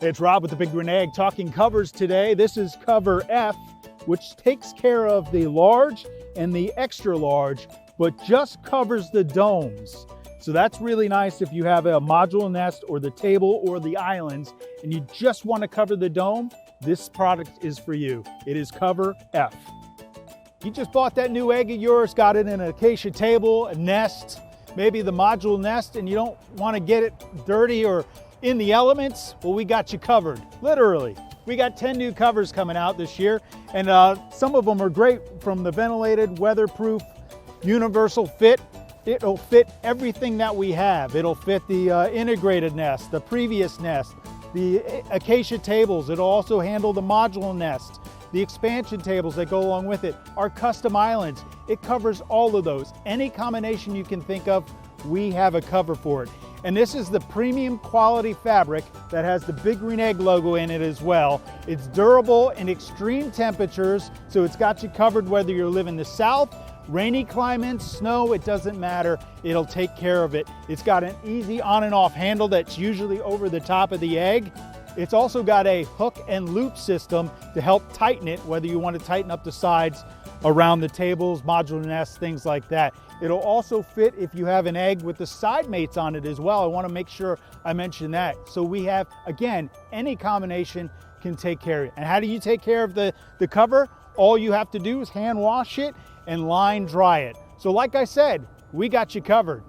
It's Rob with the Big Green Egg talking covers today. This is cover F, which takes care of the large and the extra large, but just covers the domes. So that's really nice if you have a modular nest or the table or the islands and you just want to cover the dome. This product is for you. It is cover F. You just bought that new egg of yours, got it in an acacia table, a nest, maybe the modular nest, and you don't want to get it dirty or in the elements. Well, we got you covered, literally. We got 10 new covers coming out this year, and some of them are great, from the ventilated, weatherproof, universal fit. It'll fit everything that we have. It'll fit the integrated nest, the previous nest, the acacia tables. It'll also handle the modular nest, the expansion tables that go along with it, our custom islands. It covers all of those. Any combination you can think of, we have a cover for it. And this is the premium quality fabric that has the Big Green Egg logo in it as well. It's durable in extreme temperatures, so it's got you covered whether you're living in the south, rainy climates, snow, it doesn't matter. It'll take care of it. It's got an easy on and off handle that's usually over the top of the egg. It's also got a hook and loop system to help tighten it, whether you want to tighten up the sides around the tables, modular nests, things like that. It'll also fit if you have an egg with the side mates on it as well. I want to make sure I mention that. So we have, again, any combination can take care of it. And how do you take care of the cover? All you have to do is hand wash it and line dry it. So like I said, we got you covered.